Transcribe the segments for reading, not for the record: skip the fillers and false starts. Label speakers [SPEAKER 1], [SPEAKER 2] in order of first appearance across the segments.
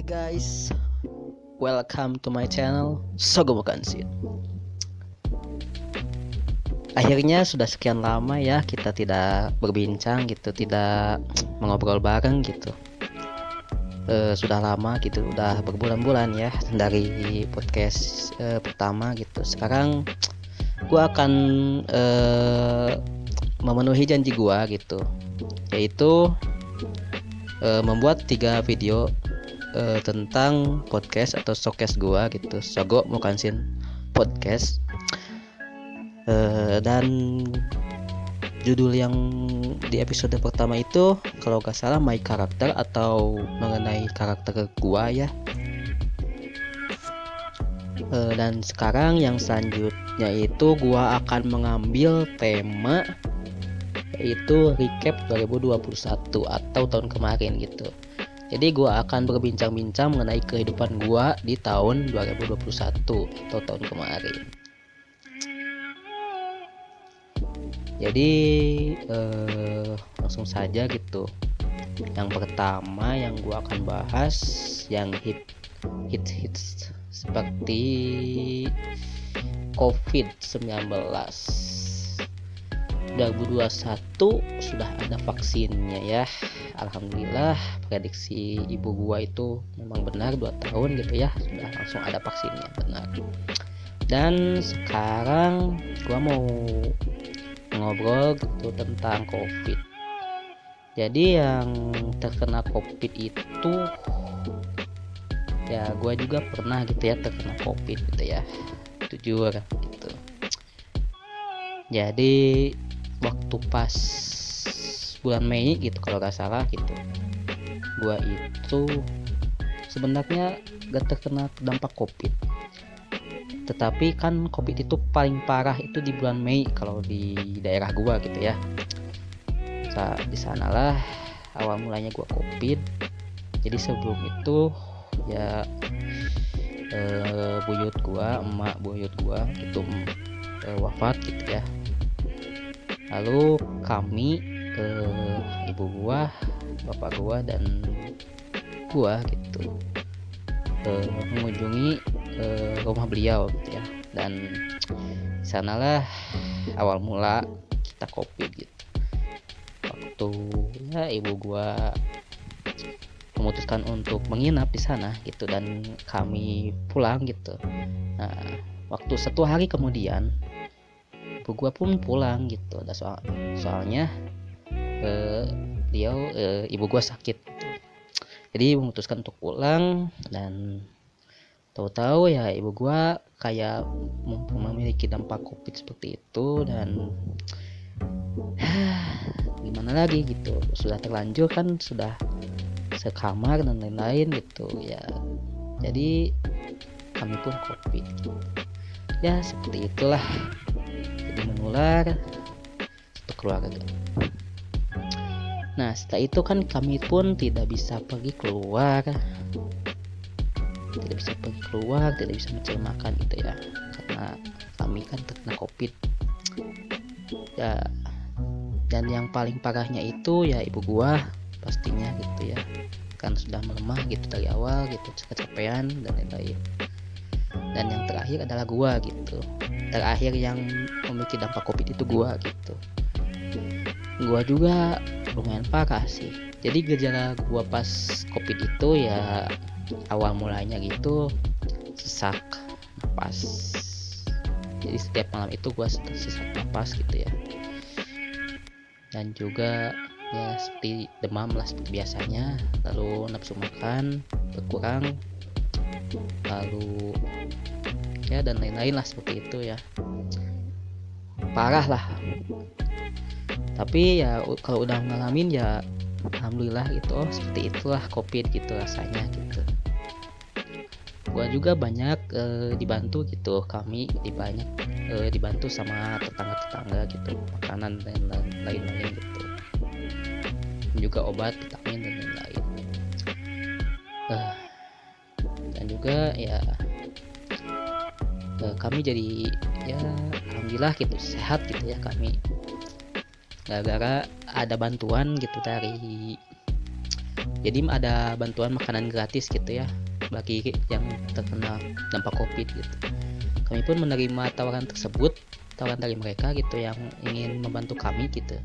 [SPEAKER 1] Guys, welcome to my channel Sogo Bukansin. Akhirnya sudah sekian lama ya kita tidak berbincang gitu, tidak mengobrol bareng gitu. Sudah lama gitu, udah berbulan-bulan ya dari podcast pertama gitu. Sekarang gua akan memenuhi janji gua gitu, yaitu membuat 3 video tentang podcast atau showcase gua gitu, Sogo Bukansin podcast. Dan judul yang di episode pertama itu kalau gak salah my character atau mengenai karakter gua ya. Dan sekarang yang selanjutnya itu gua akan mengambil tema yaitu recap 2021 atau tahun kemarin gitu. Jadi gua akan berbincang-bincang mengenai kehidupan gua di tahun 2021 atau tahun kemarin. Jadi langsung saja gitu. Yang pertama yang gua akan bahas yang hits seperti COVID-19. 2021 sudah ada vaksinnya ya. Alhamdulillah, prediksi ibu gua itu memang benar, 2 tahun gitu ya sudah langsung ada vaksinnya, benar. Dan sekarang gua mau ngobrol gitu tentang COVID. Jadi yang terkena COVID itu ya gua juga pernah gitu ya terkena COVID gitu ya, jujur gitu. Jadi waktu pas bulan Mei gitu kalau gak salah gitu, gua itu sebenarnya gak terkena dampak COVID, tetapi kan COVID itu paling parah itu di bulan Mei kalau di daerah gua gitu ya. Di sanalah awal mulanya gua COVID. Jadi sebelum itu ya buyut gua, emak buyut gua itu wafat gitu ya. Lalu kami ibu gua, bapak gua dan gua gitu mengunjungi rumah beliau gitu ya. Dan sanalah awal mula kita COVID gitu. Waktu ya ibu gua memutuskan untuk menginap di sana gitu dan kami pulang gitu. Nah, waktu 1 hari kemudian ibu gua pun pulang gitu. Soalnya ibu gua sakit gitu. Jadi memutuskan untuk pulang dan tahu-tahu ya ibu gua kayak memiliki dampak COVID seperti itu. Dan gimana lagi gitu, sudah terlanjur kan, sudah sekamar dan lain-lain gitu ya. Jadi kami pun COVID gitu. Ya seperti itulah, jadi menular satu keluarga. Nah setelah itu kan kami pun tidak bisa pergi keluar, tidak bisa mencari makan gitu ya, karena kami kan terkena COVID ya. Dan yang paling parahnya itu ya ibu gua pastinya gitu ya, kan sudah melemah gitu dari awal gitu, kecapean dan lain-lain. Dan yang terakhir adalah gua gitu, terakhir yang memiliki dampak COVID itu gua gitu. Gua juga lumayan parah sih. Jadi gejala gua pas COVID itu ya awal mulanya gitu sesak napas. Jadi setiap malam itu gua sesak napas gitu ya. Dan juga ya seperti demam lah seperti biasanya. Lalu nafsu makan berkurang, lalu ya dan lain-lain lah seperti itu ya. Parah lah. Tapi ya kalau udah ngalamin ya alhamdulillah gitu, seperti itulah COVID gitu rasanya gitu. Gua juga banyak dibantu gitu, kami dibantu sama tetangga-tetangga gitu, makanan dan lain-lain gitu, dan juga obat, vitamin dan lain-lain. Dan juga ya kami jadi ya alhamdulillah gitu sehat gitu ya kami, gara-gara ada bantuan gitu dari Jadi ada bantuan makanan gratis gitu ya bagi yang terkena dampak COVID gitu. Kami pun menerima tawaran tersebut, tawaran dari mereka gitu yang ingin membantu kami gitu.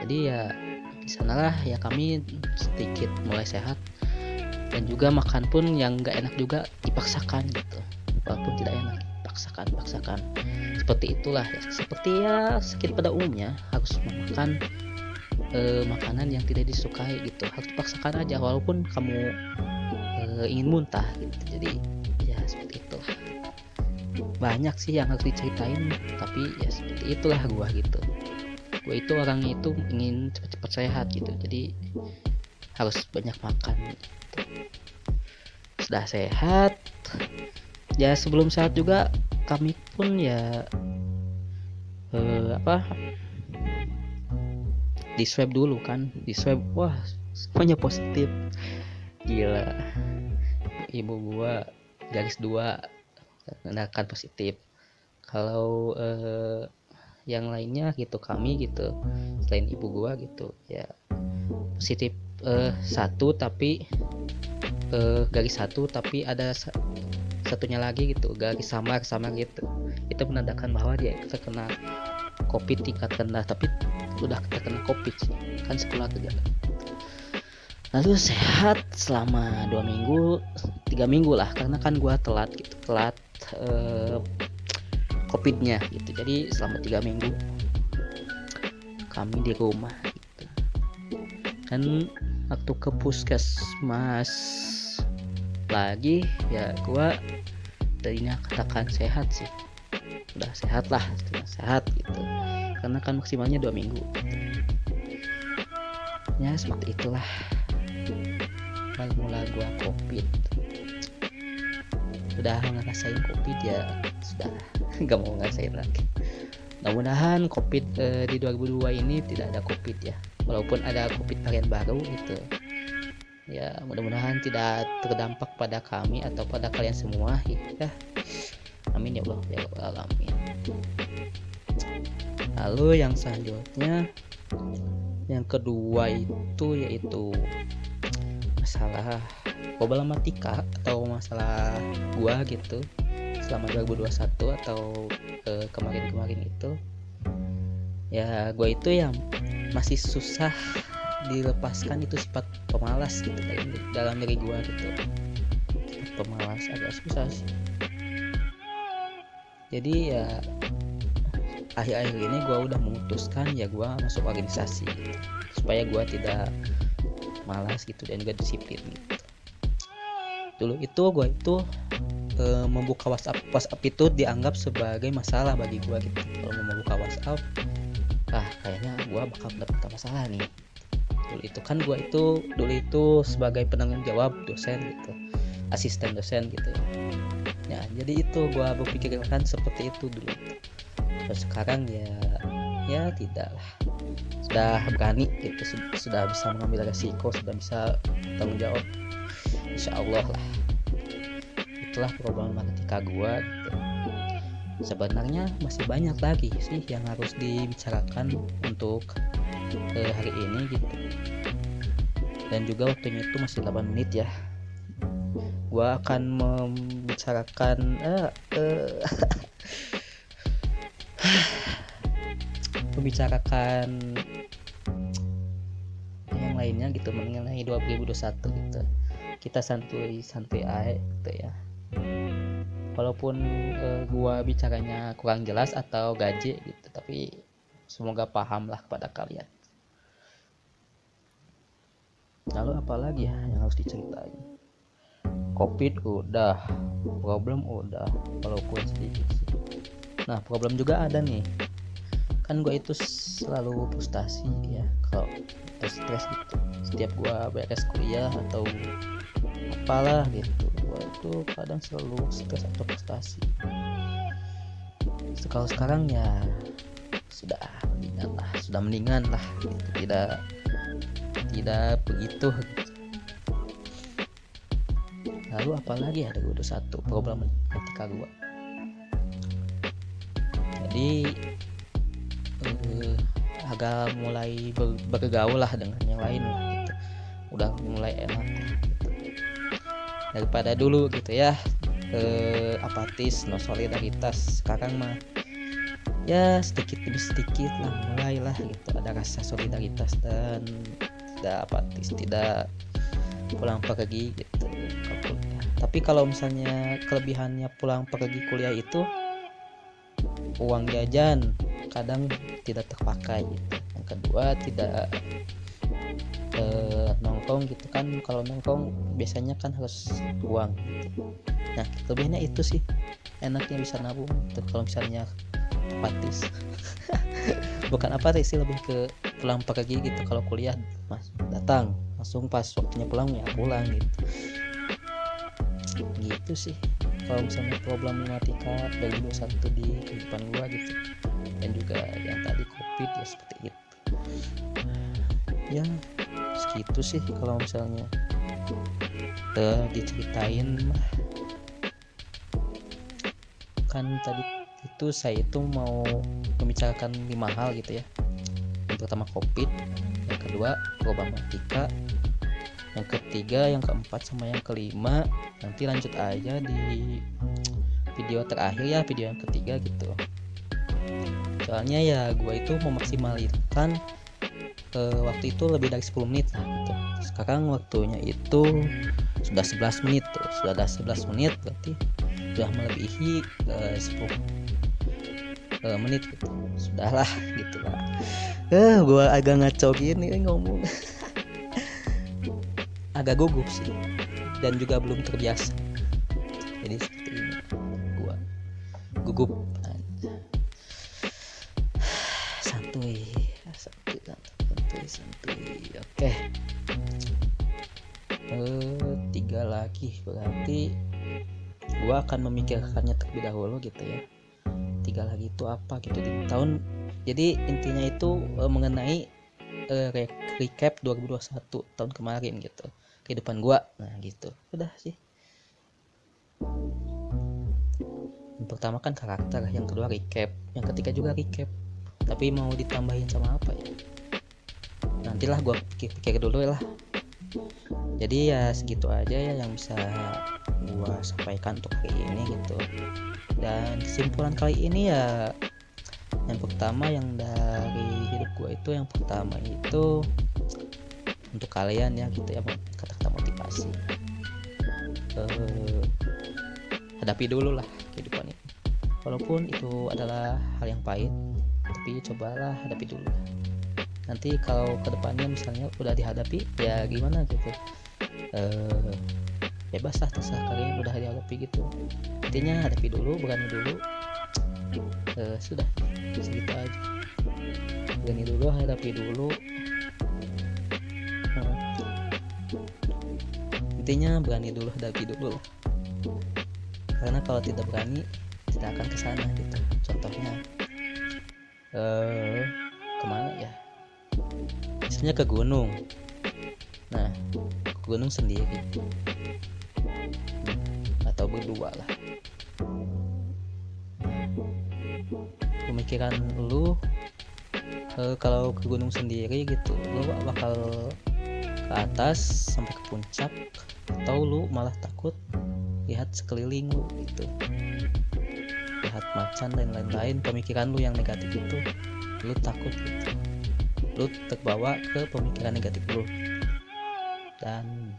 [SPEAKER 1] Jadi ya di sanalah ya kami sedikit mulai sehat, dan juga makan pun yang nggak enak juga dipaksakan gitu, walaupun tidak enak paksakan seperti itulah ya, seperti ya sakit pada umumnya harus memakan makanan yang tidak disukai gitu, harus dipaksakan aja walaupun kamu ingin muntah gitu. Jadi ya seperti itulah, banyak sih yang harus diceritain, tapi ya seperti itulah gua gitu. Gua itu orangnya itu ingin cepat-cepat sehat gitu, jadi harus banyak makan gitu. Sudah sehat ya, sebelum sehat juga kami pun ya di swab dulu kan, di swab wah semuanya positif, gila. Ibu gua garis 2 menandakan positif. Kalau yang lainnya gitu, kami gitu selain ibu gua gitu ya positif 1, tapi garis 1 tapi ada satunya lagi gitu, garis samar gitu. Itu menandakan bahwa dia itu terkena COVID tingkat rendah, tapi udah terkena COVID kan sekeluarga. Lalu sehat selama 2 minggu 3 minggu lah, karena kan gua telat COVID-nya gitu. Jadi selama 3 minggu kami di rumah gitu. Dan waktu ke puskesmas lagi ya gua tadinya katakan sehat sih, udah sehat lah, sehat gitu, karena kan maksimalnya 2 minggu gitu. Ya seperti itulah mula gua COVID. Udah ngerasain COVID ya sudah nggak mau ngerasain lagi. Mudah-mudahan COVID di 2002 ini tidak ada COVID ya, walaupun ada COVID varian baru gitu ya, mudah-mudahan tidak terdampak pada kami atau pada kalian semua ya. Amin ya Allah ya Rabbal alamin. Lalu yang selanjutnya, yang kedua itu yaitu masalah problematika atau masalah gua gitu selama 2021 atau kemarin-kemarin itu ya, gua itu yang masih susah dilepaskan itu sifat pemalas gitu dalam diri gua gitu. Sifat pemalas agak susah sih. Jadi ya akhir-akhir ini gua udah memutuskan ya gua masuk organisasi gitu, supaya gua tidak malas gitu dan juga disiplin gitu. Dulu itu gua itu membuka WhatsApp itu dianggap sebagai masalah bagi gua gitu. Kalau membuka WhatsApp, kayaknya gua bakal dapat masalah nih. Dulu itu sebagai penanggung jawab dosen gitu, asisten dosen gitu ya. Jadi itu gua berpikirkan seperti itu dulu. Terus sekarang ya tidak lah, sudah berani gitu, sudah bisa mengambil resiko, sudah bisa tanggung jawab, insya Allah lah. Itulah problematika gua gitu. Sebenarnya masih banyak lagi sih yang harus dibicarakan untuk hari ini gitu, dan juga waktunya itu masih 8 menit ya. Gua akan membicarakan yang lainnya gitu mengenai 2021 gitu. Kita santuy aja gitu ya, walaupun gua bicaranya kurang jelas atau gaje gitu, tapi semoga paham lah kepada kalian. Lalu apalagi ya yang harus diceritain? COVID udah, problem udah, walaupun sedikit sih. Nah problem juga ada nih, kan gue itu selalu frustasi ya kalau stres gitu. Setiap gue beres kuliah atau apalah gitu, gue itu kadang selalu stres atau frustasi. Kalau sekarang ya sudah mendingan lah gitu. Tidak begitu gitu. Lalu apalagi ada 21 problematika gua. Jadi agak mulai bergaul lah dengan yang lain gitu. udah mulai enak gitu. Daripada dulu gitu ya apatis, no solidaritas. Sekarang mah ya sedikit demi sedikit lah mulailah gitu ada rasa solidaritas dan tidak apatis, tidak pulang pergi gitu ke kuliah. Tapi kalau misalnya kelebihannya pulang pergi kuliah itu uang jajan kadang tidak terpakai gitu. Yang kedua tidak nongkrong gitu kan, kalau nongkrong biasanya kan harus uang gitu. Nah kelebihannya itu sih, enaknya bisa nabung gitu kalau misalnya apatis. Bukan apatis sih, lebih ke pulang pergi gitu. Kalau kuliah mas datang langsung pas waktunya pulang ya pulang gitu sih kalau misalnya problematika 2021 di kehidupan gua gitu. Dan juga yang tadi covid ya seperti itu ya, segitu sih kalau misalnya diceritain mah. Kan tadi itu saya itu mau membicarakan 5 hal gitu ya. Yang pertama covid, yang kedua problematika, yang ketiga, yang keempat, sama yang kelima. Nanti lanjut aja di video terakhir ya, video yang ketiga gitu. Soalnya ya gue itu memaksimalkan waktu itu lebih dari 10 menit lah gitu. Sekarang waktunya itu sudah 11 menit tuh. Sudah ada 11 menit berarti sudah melebihi 10 menit gitu. Sudahlah gitu lah. Gue agak ngaco gini ngomong. Agak gugup sih dan juga belum terbiasa. Jadi seperti ini gue gugup. Santuy. Oke. 3 lagi berarti gue akan memikirkannya terlebih dahulu gitu ya. 3 lagi itu apa gitu di tahun. Jadi intinya itu mengenai recap 2021 tahun kemarin gitu, kehidupan gue. Nah gitu udah sih. Yang pertama kan karakter, yang kedua recap, yang ketiga juga recap. Tapi mau ditambahin sama apa ya, nantilah gue pikir dulu lah. Jadi ya segitu aja ya yang bisa gue sampaikan untuk hari ini gitu. Dan kesimpulan kali ini ya, yang pertama yang dari hidup gue itu, yang pertama itu untuk kalian ya gitu ya, kata-kata motivasi. Hadapi dulu lah kehidupan ini, walaupun itu adalah hal yang pahit, tapi cobalah hadapi dulu. Nanti kalau kedepannya misalnya udah dihadapi ya gimana gitu, bebas lah, terserah kalian udah dihadapi gitu. Intinya hadapi dulu, berani dulu. Sudah segitu aja, berani dulu, hadapi dulu. Intinya berani dulu, hadapi dulu lah. Karena kalau tidak berani tidak akan kesana gitu. Contohnya kemana ya, misalnya ke gunung. Nah ke gunung sendiri atau berdua lah. Pemikiran lu kalau ke gunung sendiri gitu, lu bakal ke atas sampai ke puncak, atau lu malah takut lihat sekeliling lu gitu, lihat macan dan lain-lain. Pemikiran lu yang negatif itu lu takut gitu, lu terbawa ke pemikiran negatif lu, dan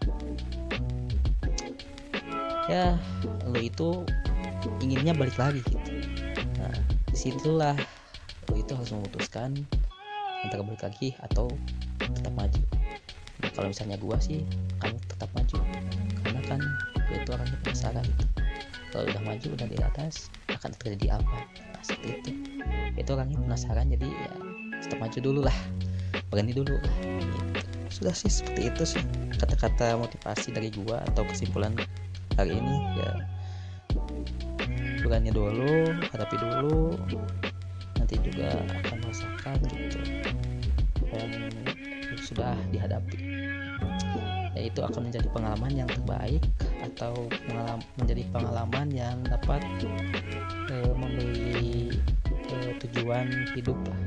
[SPEAKER 1] ya lu itu inginnya balik lagi gitu. Nah disitulah lu itu harus memutuskan antara balik lagi atau tetap maju. Nah, kalau misalnya gua sih akan tetap maju, karena kan gua itu orangnya penasaran gitu. Kalau udah maju, udah di atas, akan terjadi apa? Nah, seperti itu orangnya penasaran, jadi ya tetap maju dulu lah, berani dulu lah gitu. Sudah sih, seperti itu sih kata-kata motivasi dari gua atau kesimpulan hari ini ya. Berani dulu, hadapi dulu, nanti juga akan merasakan gitu yang sudah dihadapi, ya itu akan menjadi pengalaman yang terbaik, atau menjadi pengalaman yang dapat memberi tujuan hidup lah,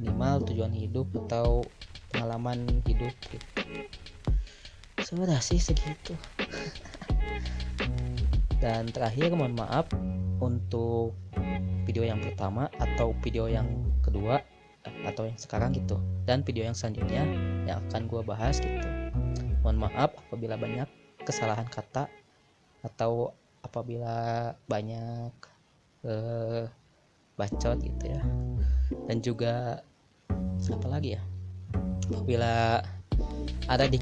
[SPEAKER 1] minimal tujuan hidup atau pengalaman hidup gitu. sudah sih segitu. Dan terakhir mohon maaf untuk video yang pertama atau video yang kedua atau yang sekarang gitu, dan video yang selanjutnya yang akan gue bahas gitu. Mohon maaf apabila banyak kesalahan kata atau apabila banyak bacot gitu ya. Dan juga apa lagi ya, apabila ada di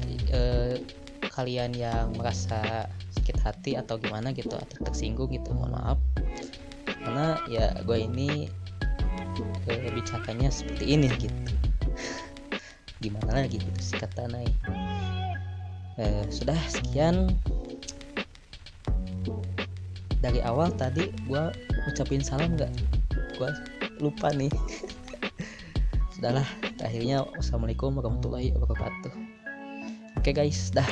[SPEAKER 1] kalian yang merasa sakit hati atau gimana gitu atau tersinggung gitu, mohon maaf, karena ya gue ini bicaranya seperti ini gitu. Gimana lagi gitu sih kata Nay. Sudah sekian. Dari awal tadi gue ucapin salam nggak? Gue lupa nih. Sudahlah, akhirnya wassalamualaikum warahmatullahi wabarakatuh. Oke guys, dah.